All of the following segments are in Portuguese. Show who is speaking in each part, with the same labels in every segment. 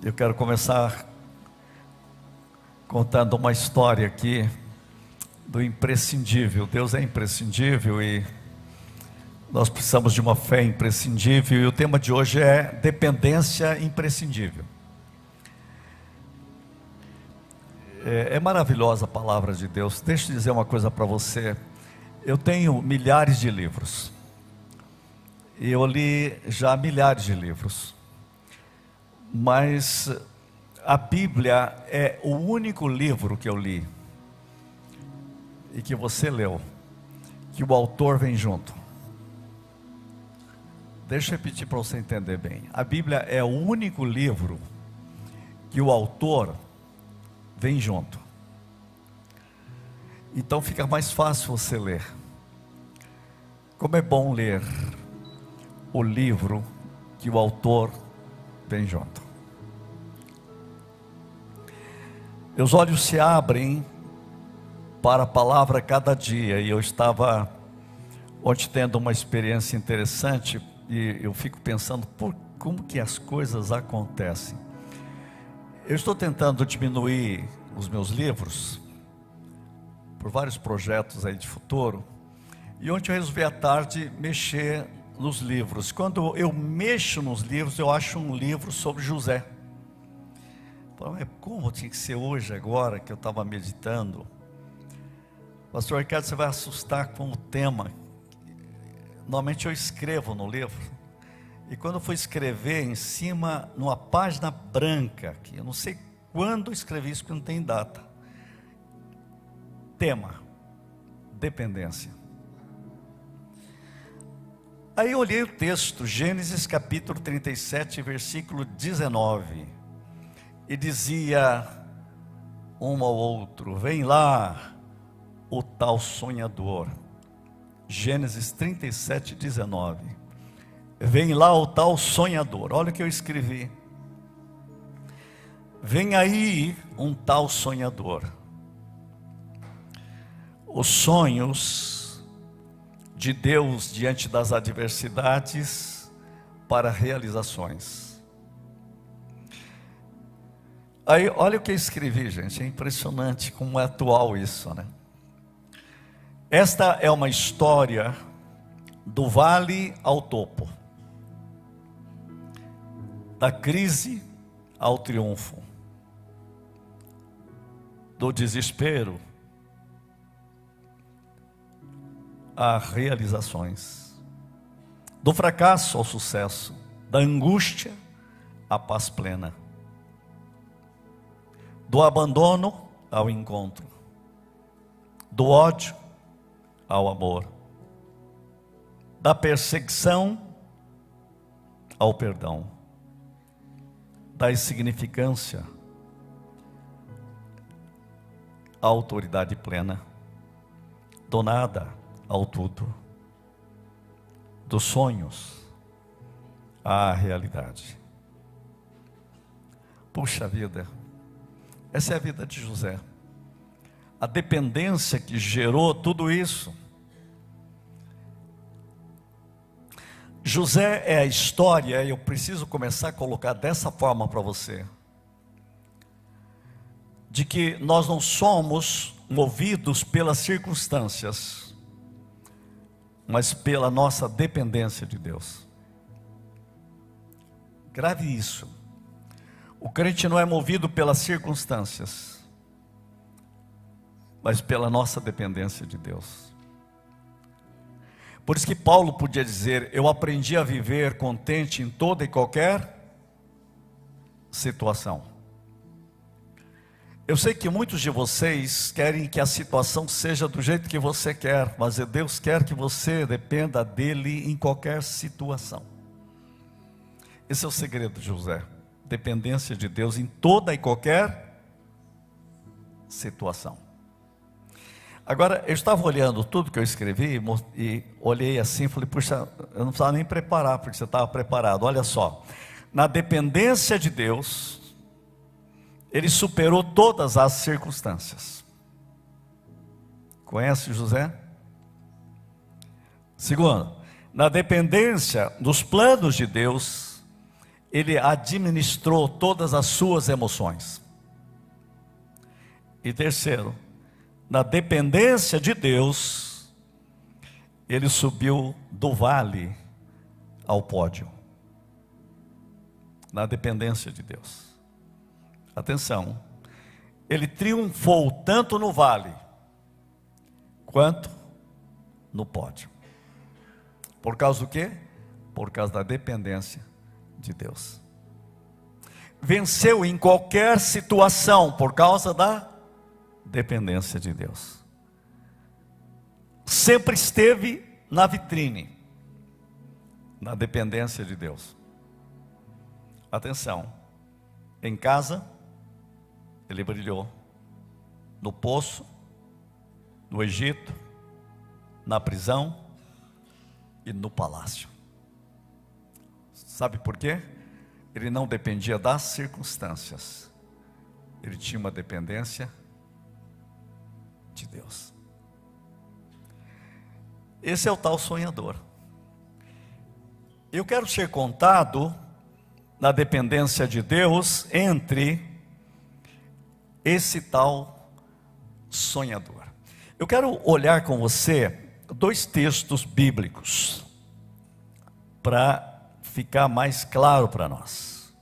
Speaker 1: Eu quero começar contando uma história aqui do imprescindível. Deus é imprescindível e nós precisamos de uma fé imprescindível. E o tema de hoje é dependência imprescindível. É maravilhosa a palavra de Deus. Deixa eu dizer uma coisa para você. Eu tenho milhares de livros. E eu li já milhares de livros. Mas a Bíblia é o único livro que eu li e que você leu, que o autor vem junto. Deixa eu repetir para você entender bem. A Bíblia é o único livro que o autor vem junto. Então fica mais fácil você ler. Como é bom ler o livro que o autor vem junto. Meus olhos se abrem para a palavra cada dia. E eu estava ontem tendo uma experiência interessante. E eu fico pensando, como que as coisas acontecem. Eu estou tentando diminuir os meus livros, por vários projetos aí de futuro. E ontem eu resolvi à tarde mexer nos livros. Quando eu mexo nos livros, eu acho um livro sobre José. Mas como tinha que ser hoje, agora que eu estava meditando? Pastor Ricardo, você vai assustar com o tema. Normalmente eu escrevo no livro. E quando eu fui escrever em cima, numa página branca, que eu não sei quando eu escrevi isso, porque não tem data. Tema: dependência. Aí eu olhei o texto, Gênesis capítulo 37, versículo 19. E dizia um ao outro: vem lá o tal sonhador. Gênesis 37, 19. Vem lá o tal sonhador. Olha o que eu escrevi. Vem aí um tal sonhador. Os sonhos de Deus diante das adversidades para realizações. Aí, olha o que eu escrevi, gente. É impressionante como é atual isso, né? Esta é uma história do vale ao topo, da crise ao triunfo, do desespero a realizações, do fracasso ao sucesso, da angústia à paz plena, do abandono ao encontro, do ódio ao amor, da perseguição ao perdão, da insignificância à autoridade plena, do nada ao tudo, dos sonhos à realidade. Puxa vida, essa é a vida de José. A dependência que gerou tudo isso. José é a história, e eu preciso começar a colocar dessa forma para você, de que nós não somos movidos pelas circunstâncias, mas pela nossa dependência de Deus. Grave isso. O crente não é movido pelas circunstâncias, mas pela nossa dependência de Deus. Por isso que Paulo podia dizer: eu aprendi a viver contente em toda e qualquer situação. Eu sei que muitos de vocês querem que a situação seja do jeito que você quer, mas Deus quer que você dependa dele em qualquer situação. Esse é o segredo de José: dependência de Deus em toda e qualquer situação. Agora, eu estava olhando tudo que eu escrevi e olhei assim, falei: puxa, eu não precisava nem preparar, porque você estava preparado. Olha só, na dependência de Deus, ele superou todas as circunstâncias. Conhece José? Segundo, na dependência dos planos de Deus, ele administrou todas as suas emoções. E terceiro, na dependência de Deus, ele subiu do vale ao pódio. Na dependência de Deus. Atenção, ele triunfou tanto no vale, quanto no pódio. Por causa do quê? Por causa da dependência de Deus. Venceu em qualquer situação, por causa da dependência de Deus. Sempre esteve na vitrine, na dependência de Deus. Atenção, em casa, ele brilhou, no poço, no Egito, na prisão e no palácio. Sabe por quê? Ele não dependia das circunstâncias, ele tinha uma dependência de Deus. Esse é o tal sonhador. Eu quero ser contado na dependência de Deus entre esse tal sonhador. Eu quero olhar com você 2 textos bíblicos para ficar mais claro para nós.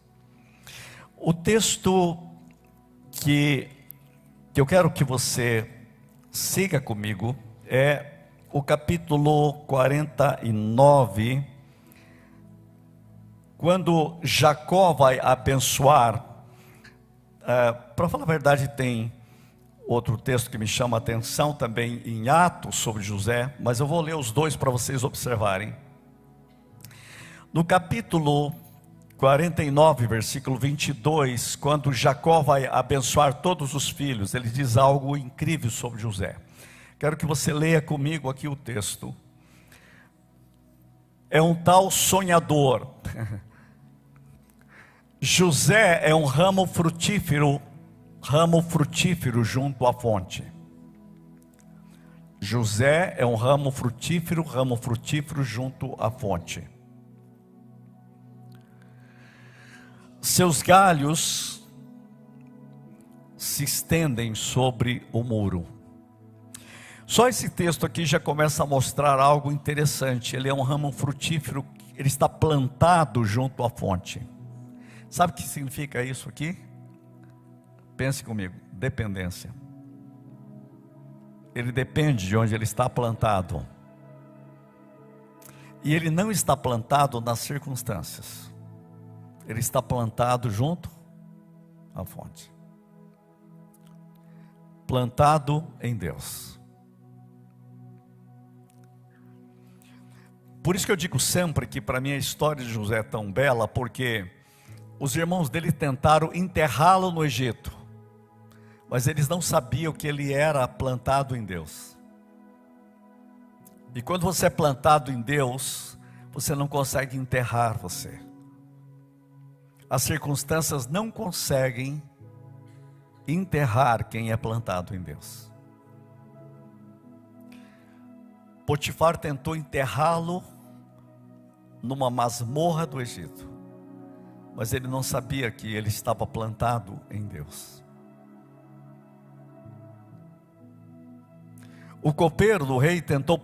Speaker 1: O texto que eu quero que você siga comigo é o capítulo 49, quando Jacó vai abençoar. Para falar a verdade, tem outro texto que me chama a atenção também em Atos sobre José, mas eu vou ler os 2 para vocês observarem. No capítulo 49, versículo 22, quando Jacó vai abençoar todos os filhos, ele diz algo incrível sobre José. Quero que você leia comigo aqui o texto. É um tal sonhador. José é um ramo frutífero junto à fonte. José é um ramo frutífero junto à fonte. Seus galhos se estendem sobre o muro. Só esse texto aqui já começa a mostrar algo interessante. Ele é um ramo frutífero, ele está plantado junto à fonte. Sabe o que significa isso aqui? Pense comigo, dependência. Ele depende de onde ele está plantado. E ele não está plantado nas circunstâncias. Ele está plantado junto à fonte. Plantado em Deus. Por isso que eu digo sempre que para mim a história de José é tão bela, porque os irmãos dele tentaram enterrá-lo no Egito, mas eles não sabiam que ele era plantado em Deus. E quando você é plantado em Deus, você não consegue enterrar você. As circunstâncias não conseguem enterrar quem é plantado em Deus. Potifar tentou enterrá-lo numa masmorra do Egito, mas ele não sabia que ele estava plantado em Deus. O copeiro do rei tentou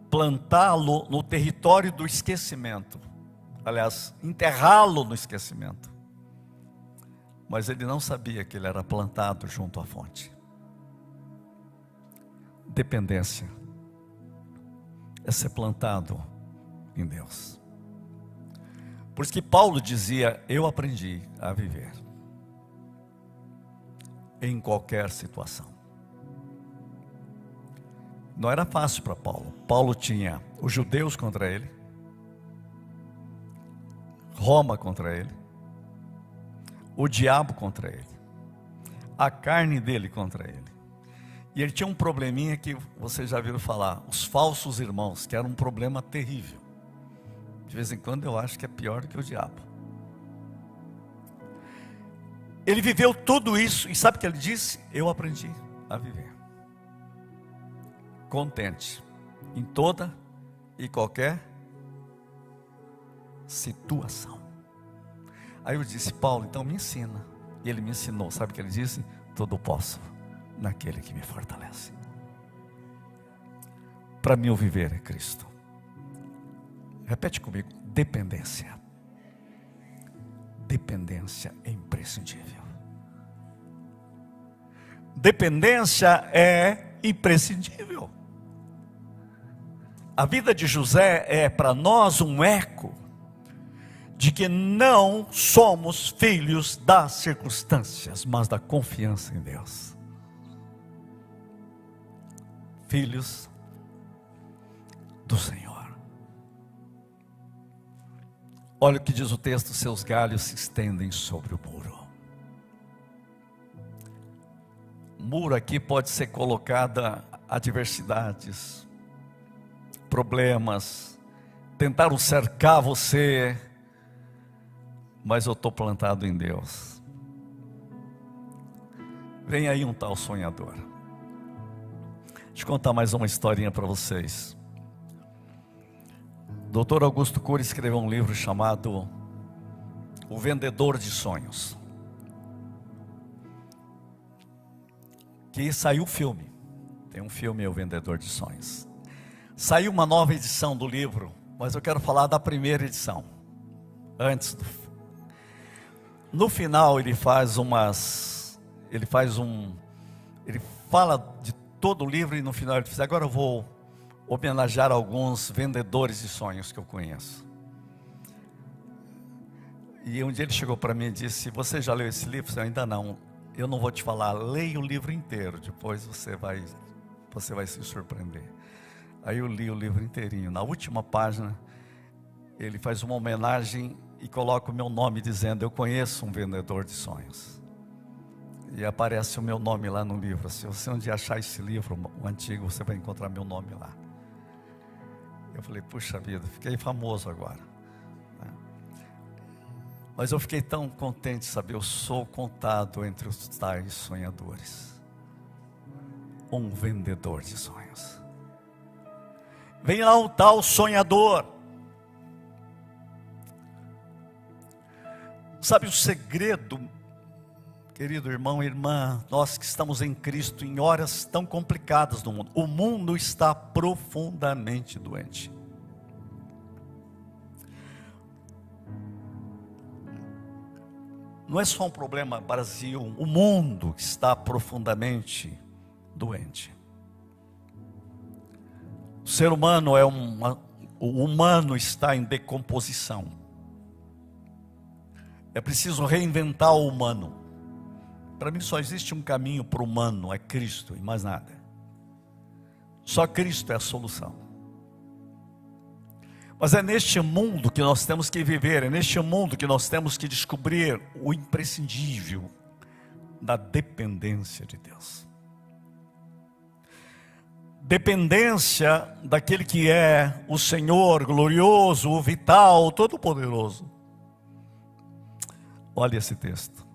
Speaker 1: plantá-lo no território do esquecimento. Aliás, enterrá-lo no esquecimento. Mas ele não sabia que ele era plantado junto à fonte. Dependência é ser plantado em Deus. Por isso que Paulo dizia: eu aprendi a viver em qualquer situação. Não era fácil para Paulo. Paulo tinha os judeus contra ele, Roma contra ele, o diabo contra ele, a carne dele contra ele. E ele tinha um probleminha que vocês já viram falar, os falsos irmãos, que era um problema terrível. De vez em quando eu acho que é pior do que o diabo. Ele viveu tudo isso, e sabe o que ele disse? Eu aprendi a viver contente em toda e qualquer situação. Aí eu disse: Paulo, então me ensina. E ele me ensinou. Sabe o que ele disse? Tudo posso naquele que me fortalece. Para mim o viver é Cristo. Repete comigo: dependência. Dependência é imprescindível. Dependência é imprescindível. A vida de José é para nós um eco de que não somos filhos das circunstâncias, mas da confiança em Deus. Filhos do Senhor. Olha o que diz o texto: seus galhos se estendem sobre o muro. Muro aqui pode ser colocada adversidades, problemas, tentaram cercar você, mas eu estou plantado em Deus. Vem aí um tal sonhador. Deixa eu contar mais uma historinha para vocês. Dr. Augusto Cury escreveu um livro chamado O Vendedor de Sonhos, que saiu o filme. Tem um filme, O Vendedor de Sonhos. Saiu uma nova edição do livro, mas eu quero falar da primeira edição. No final ele fala de todo o livro, e no final ele diz: agora eu vou homenagear alguns vendedores de sonhos que eu conheço. E um dia ele chegou para mim e disse: você já leu esse livro? Eu disse: ainda não. Eu não vou te falar, leia o livro inteiro, depois você vai se surpreender. Aí eu li o livro inteirinho. Na última página ele faz uma homenagem e coloca o meu nome, dizendo: eu conheço um vendedor de sonhos. E aparece o meu nome lá no livro. Se você um dia achar esse livro, o antigo, você vai encontrar meu nome lá. Eu falei: puxa vida, fiquei famoso agora. Mas eu fiquei tão contente de saber, eu sou contado entre os tais sonhadores. Um vendedor de sonhos. Vem lá um tal sonhador. Sabe o segredo, querido irmão e irmã, nós que estamos em Cristo em horas tão complicadas no mundo. O mundo está profundamente doente. Não é só um problema Brasil, o mundo está profundamente doente. O ser humano o humano está em decomposição. É preciso reinventar o humano. Para mim só existe um caminho para o humano, é Cristo e mais nada. Só Cristo é a solução. Mas é neste mundo que nós temos que viver, é neste mundo que nós temos que descobrir o imprescindível da dependência de Deus. Dependência daquele que é o Senhor glorioso, o vital, o todo-poderoso. Olha esse texto.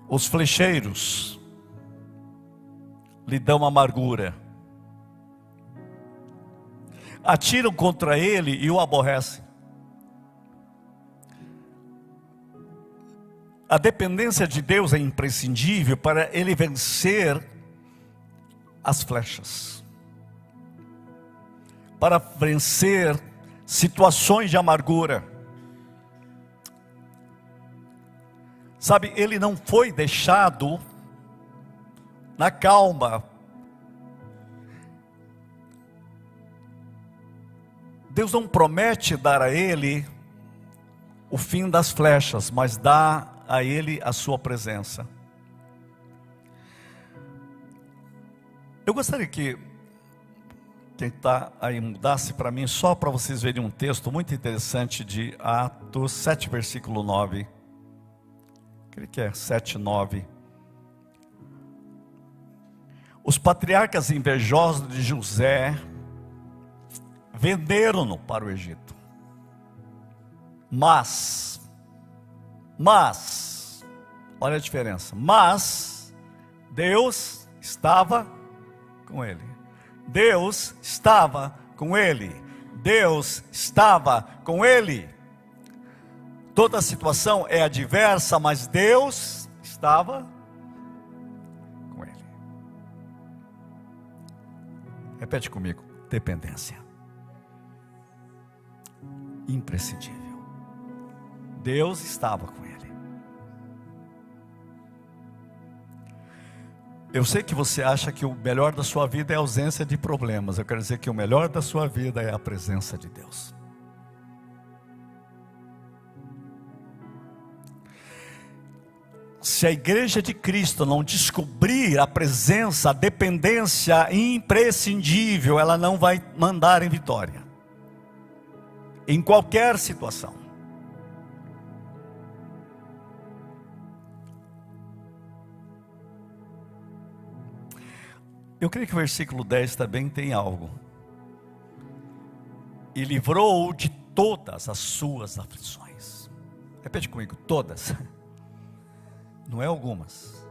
Speaker 1: Os flecheiros lhe dão amargura, atiram contra ele e o aborrecem. A dependência de Deus é imprescindível para ele vencer as flechas, para vencer situações de amargura. Sabe, ele não foi deixado na calma. Deus não promete dar a ele o fim das flechas, mas dá a ele a sua presença. Eu gostaria que quem está aí mudasse para mim, só para vocês verem um texto muito interessante de Atos 7, versículo 9. Creio que é 7, 9. Os patriarcas invejosos de José venderam-no para o Egito. Mas, olha a diferença. Mas Deus estava com ele. Deus estava com ele. Deus estava com ele. Toda a situação é adversa, mas Deus estava com ele. Repete comigo: dependência. Imprescindível. Deus estava com ele. Eu sei que você acha que o melhor da sua vida é a ausência de problemas. Eu quero dizer que o melhor da sua vida é a presença de Deus. Se a igreja de Cristo não descobrir a presença, a dependência imprescindível, ela não vai mandar em vitória, em qualquer situação. Eu creio que o versículo 10 também tem algo. E livrou-o de todas as suas aflições. Repete comigo: todas. Não é algumas.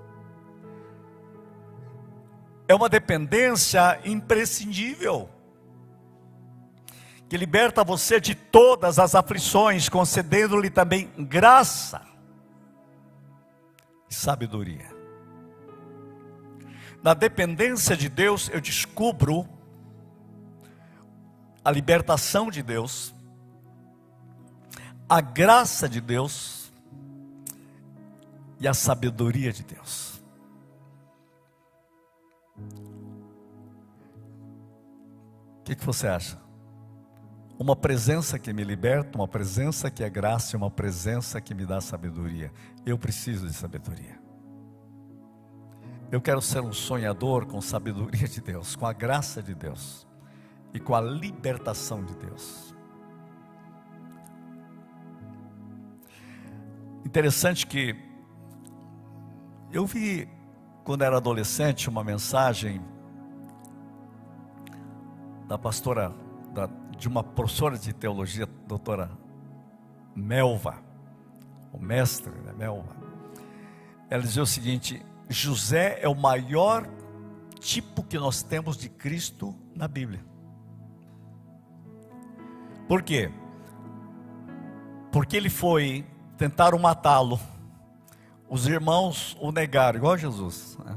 Speaker 1: É uma dependência imprescindível, que liberta você de todas as aflições, concedendo-lhe também graça e sabedoria. Na dependência de Deus eu descubro a libertação de Deus, a graça de Deus e a sabedoria de Deus. O que você acha? Uma presença que me liberta, uma presença que é graça, uma presença que me dá sabedoria. Eu preciso de sabedoria. Eu quero ser um sonhador com sabedoria de Deus, com a graça de Deus e com a libertação de Deus. Interessante que eu vi, quando era adolescente, uma mensagem da pastora, de uma professora de teologia, doutora Melva, o mestre, né, Melva. Ela dizia o seguinte: José é o maior tipo que nós temos de Cristo na Bíblia. Por quê? Porque ele foi, tentaram matá-lo, os irmãos o negaram, igual a Jesus, né?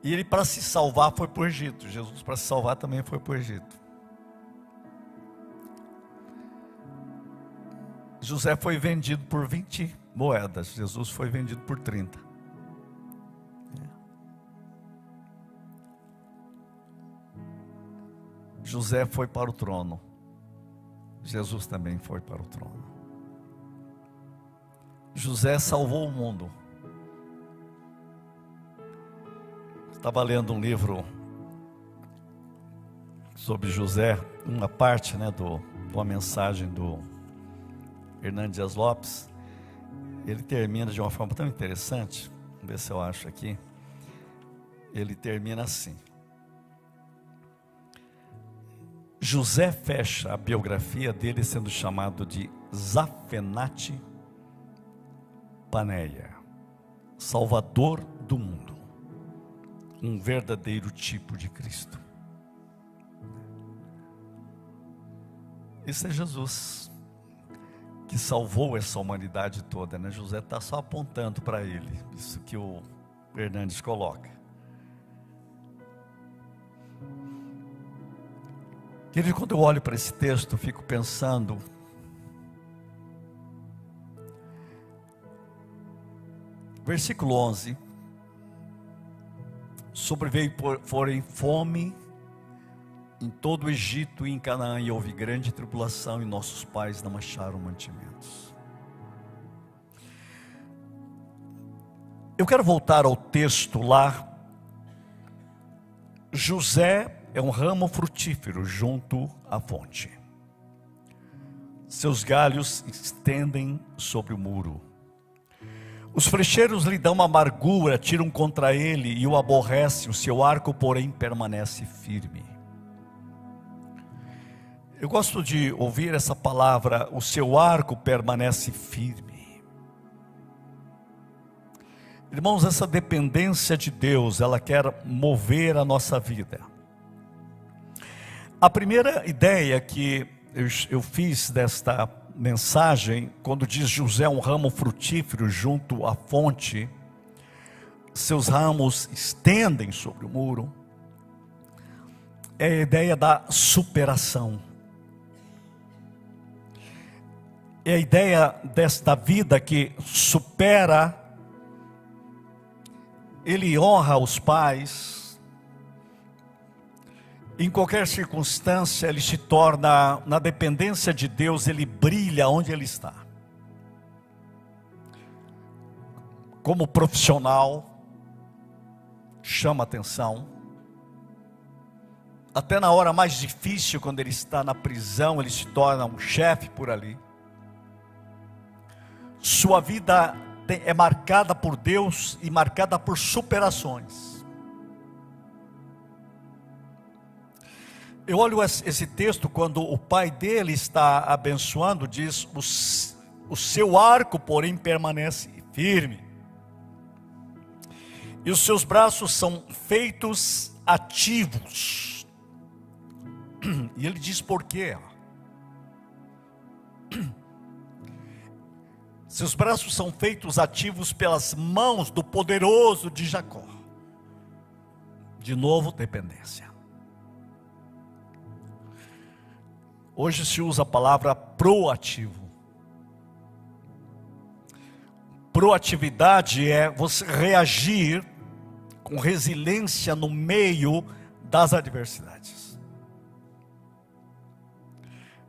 Speaker 1: E ele, para se salvar, foi para o Egito. Jesus, para se salvar, também foi para o Egito. José foi vendido por 20 moedas. Jesus foi vendido por 30. José foi para o trono. Jesus também foi para o trono. José salvou o mundo. Estava lendo um livro sobre José, uma parte, né, de uma mensagem do Hernando Dias Lopes. Ele termina de uma forma tão interessante. Vamos ver se eu acho aqui. Ele termina assim: José fecha a biografia dele sendo chamado de Zafenate Paneia, Salvador do mundo, um verdadeiro tipo de Cristo. Isso é Jesus, que salvou essa humanidade toda, né? José está só apontando para ele, isso que o Hernandes coloca. Querido, quando eu olho para esse texto, eu fico pensando, versículo 11, sobreveio porém fome em todo o Egito e em Canaã, e houve grande tribulação, e nossos pais não acharam mantimentos. Eu quero voltar ao texto lá. José é um ramo frutífero junto à fonte. Seus galhos estendem sobre o muro. Os flecheiros lhe dão amargura, tiram contra ele e o aborrecem. O seu arco, porém, permanece firme. Eu gosto de ouvir essa palavra, o seu arco permanece firme. Irmãos, essa dependência de Deus, ela quer mover a nossa vida. A primeira ideia que eu fiz desta mensagem, quando diz José um ramo frutífero junto à fonte, seus ramos estendem sobre o muro, é a ideia da superação. É a ideia desta vida que supera, ele honra os pais. Em qualquer circunstância, ele se torna, na dependência de Deus, ele brilha onde ele está. Como profissional, chama atenção. Até na hora mais difícil, quando ele está na prisão, ele se torna um chefe por ali. Sua vida é marcada por Deus e marcada por superações. Eu olho esse texto, quando o pai dele está abençoando, diz: o seu arco, porém, permanece firme, e os seus braços são feitos ativos. E ele diz por quê? Seus braços são feitos ativos pelas mãos do poderoso de Jacó. De novo, dependência. Hoje se usa a palavra proativo. Proatividade é você reagir com resiliência no meio das adversidades.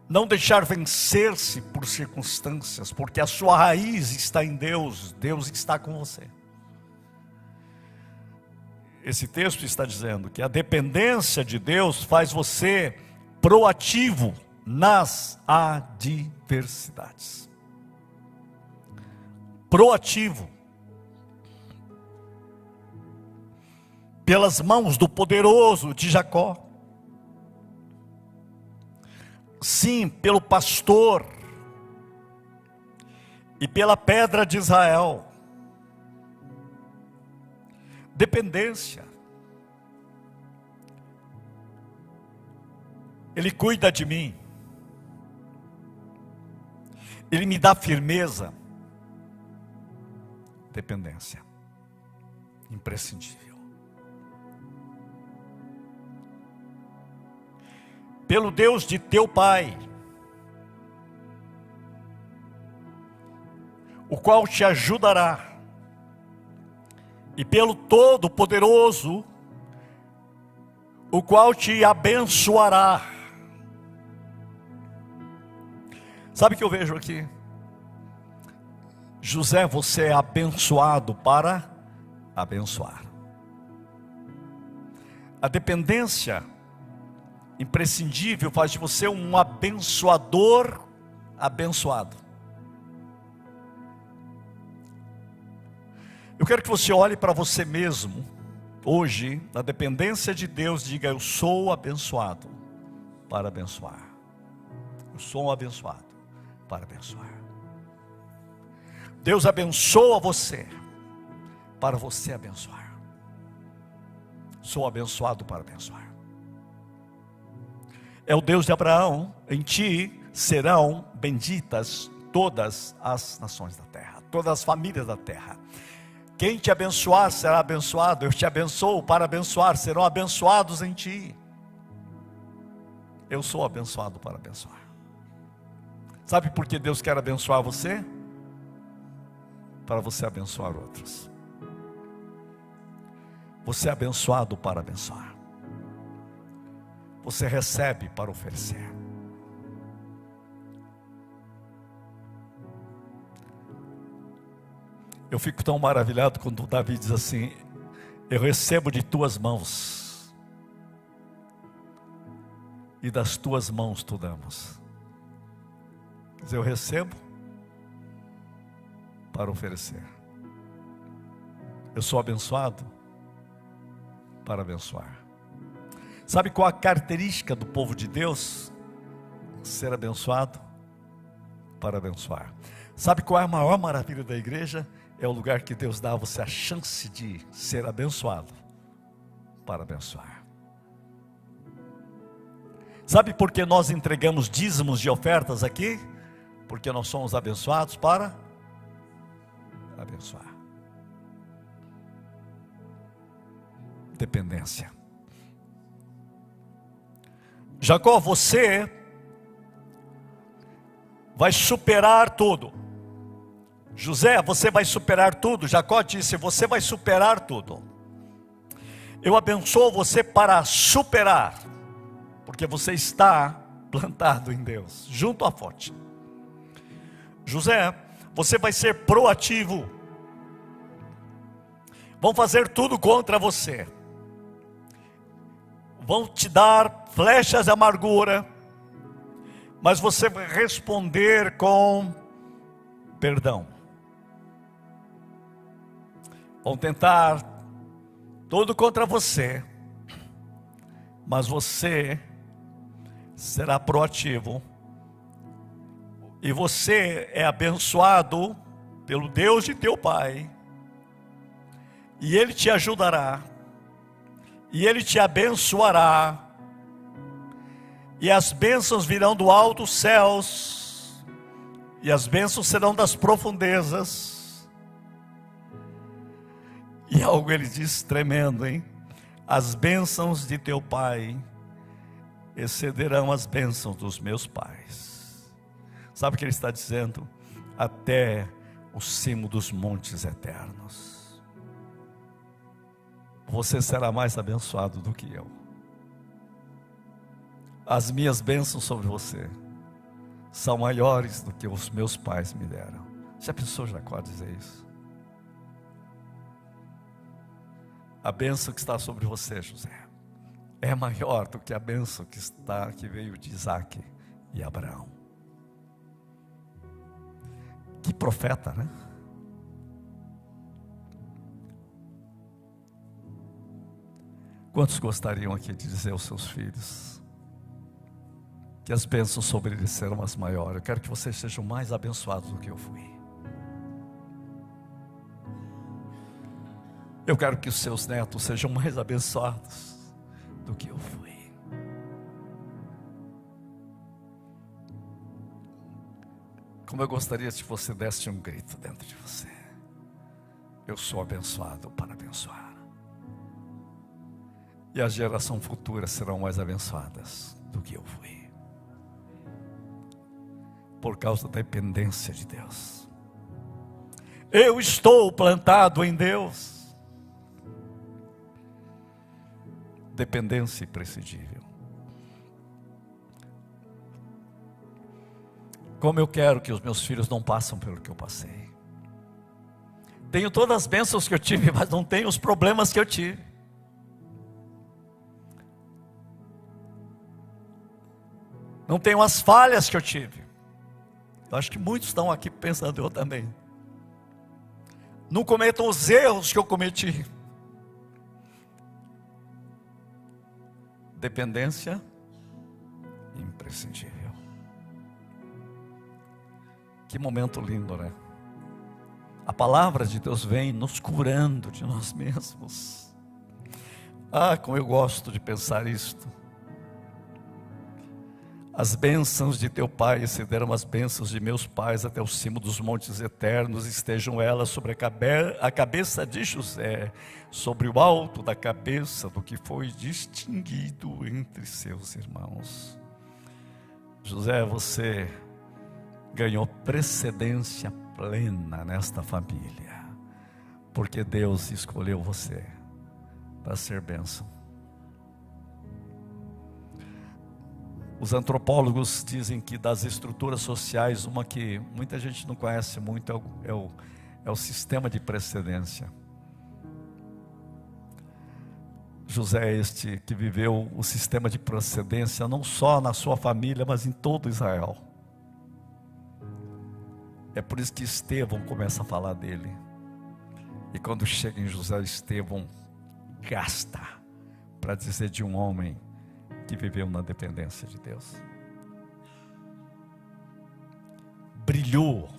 Speaker 1: Não deixar vencer-se por circunstâncias, porque a sua raiz está em Deus, Deus está com você. Esse texto está dizendo que a dependência de Deus faz você proativo nas adversidades. Proativo. Pelas mãos do poderoso de Jacó. Sim, pelo pastor. E pela pedra de Israel. Dependência. Ele cuida de mim. Ele me dá firmeza. Dependência. Imprescindível. Pelo Deus de teu pai, o qual te ajudará, e pelo Todo-Poderoso, o qual te abençoará. Sabe o que eu vejo aqui? José, você é abençoado para abençoar. A dependência imprescindível faz de você um abençoador abençoado. Eu quero que você olhe para você mesmo hoje, na dependência de Deus, diga: eu sou abençoado para abençoar. Eu sou um abençoado para abençoar. Deus abençoa você para você abençoar. Sou abençoado para abençoar. É o Deus de Abraão: em ti serão benditas todas as nações da terra, todas as famílias da terra. Quem te abençoar será abençoado. Eu te abençoo para abençoar, serão abençoados em ti. Eu sou abençoado para abençoar. Sabe por que Deus quer abençoar você? Para você abençoar outros. Você é abençoado para abençoar. Você recebe para oferecer. Eu fico tão maravilhado quando Davi diz assim: eu recebo de tuas mãos, e das tuas mãos tu damos. Quer dizer, eu recebo para oferecer. Eu sou abençoado para abençoar. Sabe qual a característica do povo de Deus? Ser abençoado para abençoar. Sabe qual é a maior maravilha da igreja? É o lugar que Deus dá a você a chance de ser abençoado para abençoar. Sabe por que nós entregamos dízimos de ofertas aqui? Porque nós somos abençoados para abençoar. Dependência. Jacó, você vai superar tudo. José, você vai superar tudo. Jacó disse, você vai superar tudo. Eu abençoo você para superar, porque você está plantado em Deus, junto à fonte. José, você vai ser proativo. Vão fazer tudo contra você. Vão te dar flechas de amargura, mas você vai responder com perdão. Vão tentar tudo contra você, mas você será proativo. E você é abençoado pelo Deus de teu pai. E Ele te ajudará. E Ele te abençoará. E as bênçãos virão do alto dos céus. E as bênçãos serão das profundezas. E algo Ele diz tremendo, hein? As bênçãos de teu pai excederão as bênçãos dos meus pais. Sabe o que Ele está dizendo? Até o cimo dos montes eternos. Você será mais abençoado do que eu. As minhas bênçãos sobre você são maiores do que os meus pais me deram. Já pensou Jacó dizer isso? A bênção que está sobre você, José, é maior do que a bênção que veio de Isaac e Abraão. Que profeta, né? Quantos gostariam aqui de dizer aos seus filhos que as bênçãos sobre eles serão as maiores? Eu quero que vocês sejam mais abençoados do que eu fui. Eu quero que os seus netos sejam mais abençoados do que eu fui. Como eu gostaria se você desse um grito dentro de você. Eu sou abençoado para abençoar. E a geração futura serão mais abençoadas do que eu fui. Por causa da dependência de Deus. Eu estou plantado em Deus. Dependência imprescindível. Como eu quero que os meus filhos não passem pelo que eu passei. Tenho todas as bênçãos que eu tive, mas não tenho os problemas que eu tive. Não tenho as falhas que eu tive. Eu acho que muitos estão aqui pensando, eu também. Não cometam os erros que eu cometi. Dependência imprescindível. Que momento lindo, né? A palavra de Deus vem nos curando de nós mesmos. Ah, como eu gosto de pensar isto. As bênçãos de teu pai excederam as bênçãos de meus pais até o cimo dos montes eternos, estejam elas sobre a cabeça de José, sobre o alto da cabeça do que foi distinguido entre seus irmãos. José, você ganhou precedência plena nesta família, porque Deus escolheu você para ser bênção. Os antropólogos dizem que das estruturas sociais, uma que muita gente não conhece muito é o sistema de precedência. José é este que viveu o sistema de precedência não só na sua família, mas em todo Israel. É por isso que Estevão começa a falar dele. E quando chega em José, Estevão gasta para dizer de um homem que viveu na dependência de Deus. Brilhou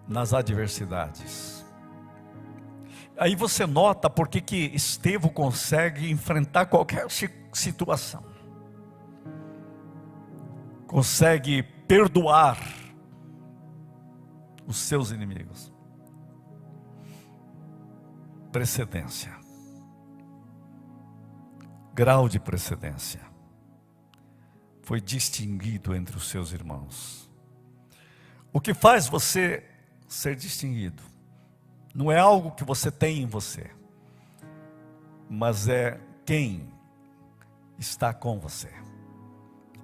Speaker 1: nas adversidades. Aí você nota por que Estevão consegue enfrentar qualquer situação. consegue perdoar os seus inimigos. Precedência. Grau de precedência. Foi distinguido entre os seus irmãos. O que faz você ser distinguido não é algo que você tem em você, mas é quem está com você.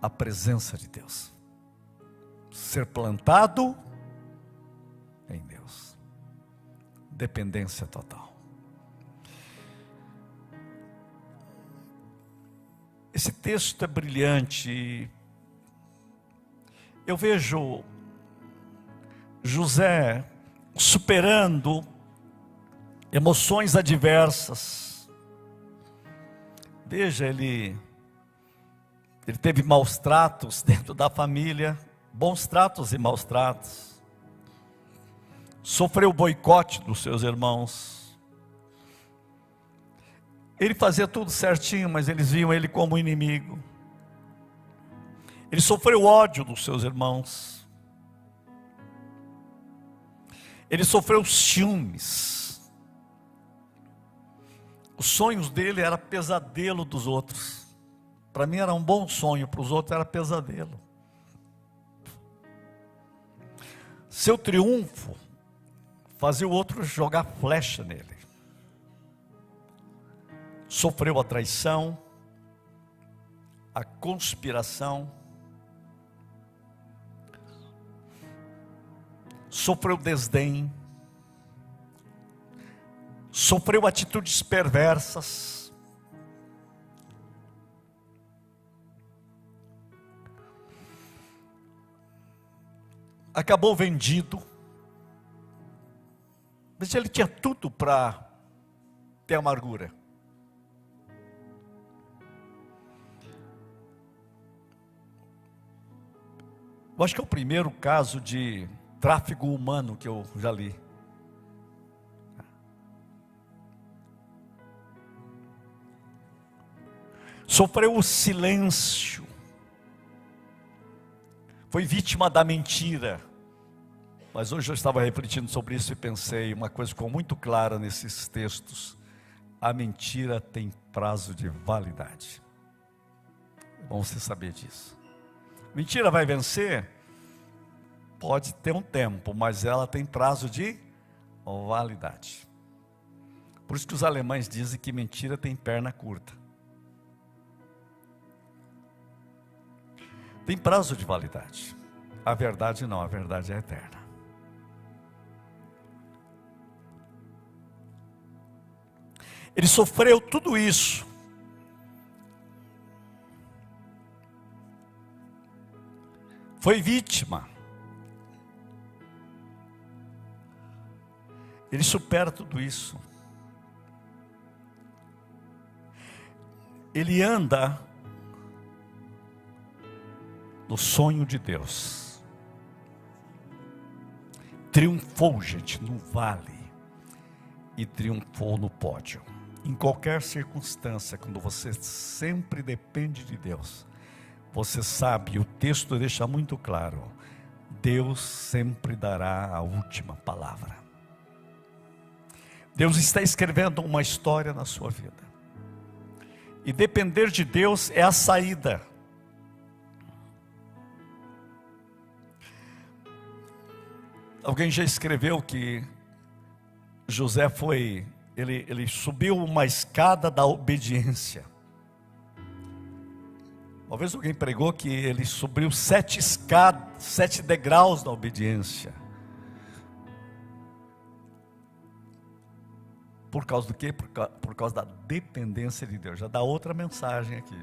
Speaker 1: A presença de Deus. Ser plantado em Deus. Dependência total. Esse texto é brilhante. Eu vejo José superando emoções adversas. Veja, ele teve maus tratos dentro da família, bons tratos e maus tratos. Sofreu o boicote dos seus irmãos. Ele fazia tudo certinho, mas eles viam ele como inimigo. Ele sofreu ódio dos seus irmãos. Ele sofreu ciúmes. Os sonhos dele eram pesadelo dos outros. Para mim era um bom sonho, para os outros era pesadelo. Seu triunfo fazia o outro jogar flecha nele. Sofreu a traição, a conspiração, sofreu desdém, sofreu atitudes perversas, acabou vendido. Mas ele tinha tudo para ter amargura. Eu acho que é o primeiro caso de tráfico humano que eu já li. Sofreu o silêncio. Foi vítima da mentira. Mas hoje eu estava refletindo sobre isso e pensei, uma coisa ficou muito clara nesses textos. A mentira tem prazo de validade. É bom você saber disso. Mentira vai vencer? Pode ter um tempo, mas ela tem prazo de validade. Por isso que os alemães dizem que mentira tem perna curta. Tem prazo de validade. A verdade não, a verdade é eterna. Ele sofreu tudo isso. Foi vítima. Ele supera tudo isso. Ele anda no sonho de Deus. Triunfou, gente, no vale. E triunfou no pódio. Em qualquer circunstância, quando você sempre depende de Deus, você sabe, o texto deixa muito claro, Deus sempre dará a última palavra. Deus está escrevendo uma história na sua vida. E depender de Deus é a saída. Alguém já escreveu que José ele subiu uma escada da obediência. Uma vez alguém pregou que ele subiu 7 degraus da obediência. Por causa do quê? Por causa da dependência de Deus. Já dá outra mensagem aqui.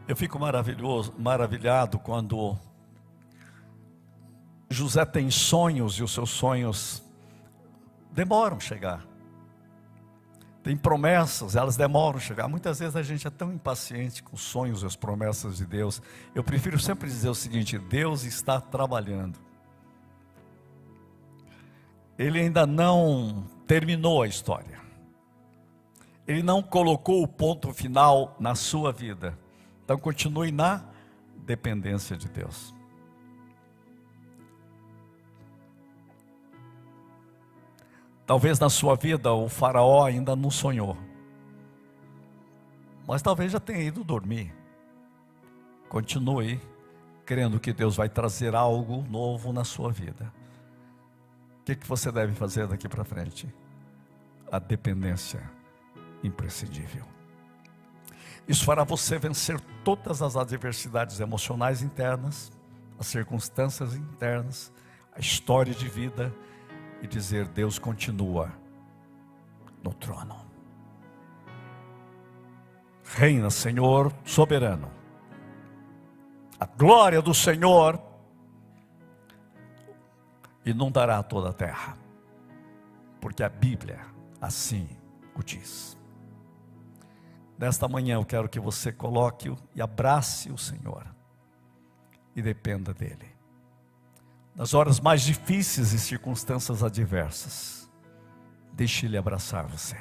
Speaker 1: Eu fico maravilhado quando José tem sonhos e os seus sonhos demoram a chegar. Tem promessas, elas demoram a chegar. Muitas vezes a gente é tão impaciente com os sonhos e as promessas de Deus. Eu prefiro sempre dizer o seguinte: Deus está trabalhando. Ele ainda não terminou a história. Ele não colocou o ponto final na sua vida. Então continue na dependência de Deus. Talvez na sua vida o faraó ainda não sonhou, mas talvez já tenha ido dormir. Continue crendo que Deus vai trazer algo novo na sua vida. O que você deve fazer daqui para frente? A dependência imprescindível. Isso fará você vencer todas as adversidades emocionais internas, as circunstâncias internas, a história de vida, e dizer: Deus continua no trono. Reina, Senhor soberano. A glória do Senhor inundará toda a terra, porque a Bíblia assim o diz. Nesta manhã eu quero que você coloque e abrace o Senhor e dependa dEle. Nas horas mais difíceis e circunstâncias adversas, deixe Ele abraçar você.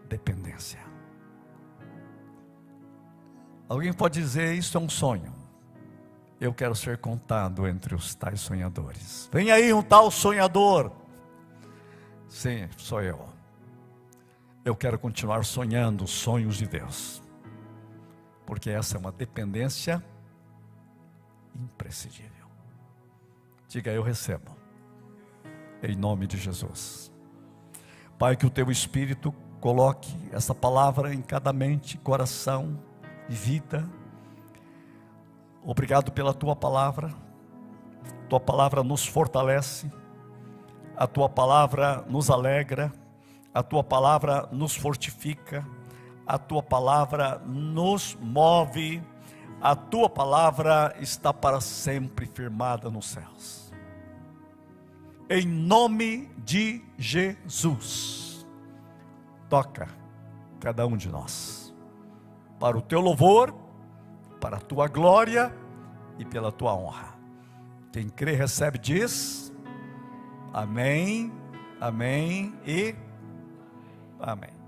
Speaker 1: Dependência. Alguém pode dizer: isso é um sonho. Eu quero ser contado entre os tais sonhadores. Vem aí um tal sonhador. Sim, sou eu. Eu quero continuar sonhando os sonhos de Deus, porque essa é uma dependência imprescindível. Diga: eu recebo, em nome de Jesus. Pai, que o Teu Espírito coloque essa palavra em cada mente, coração e vida. Obrigado pela Tua palavra. Tua palavra nos fortalece, a Tua palavra nos alegra, a Tua palavra nos fortifica, a Tua palavra nos move, a Tua palavra está para sempre firmada nos céus. Em nome de Jesus, toca cada um de nós, para o Teu louvor, para a Tua glória e pela Tua honra. Quem crê recebe, diz amém, amém e amém.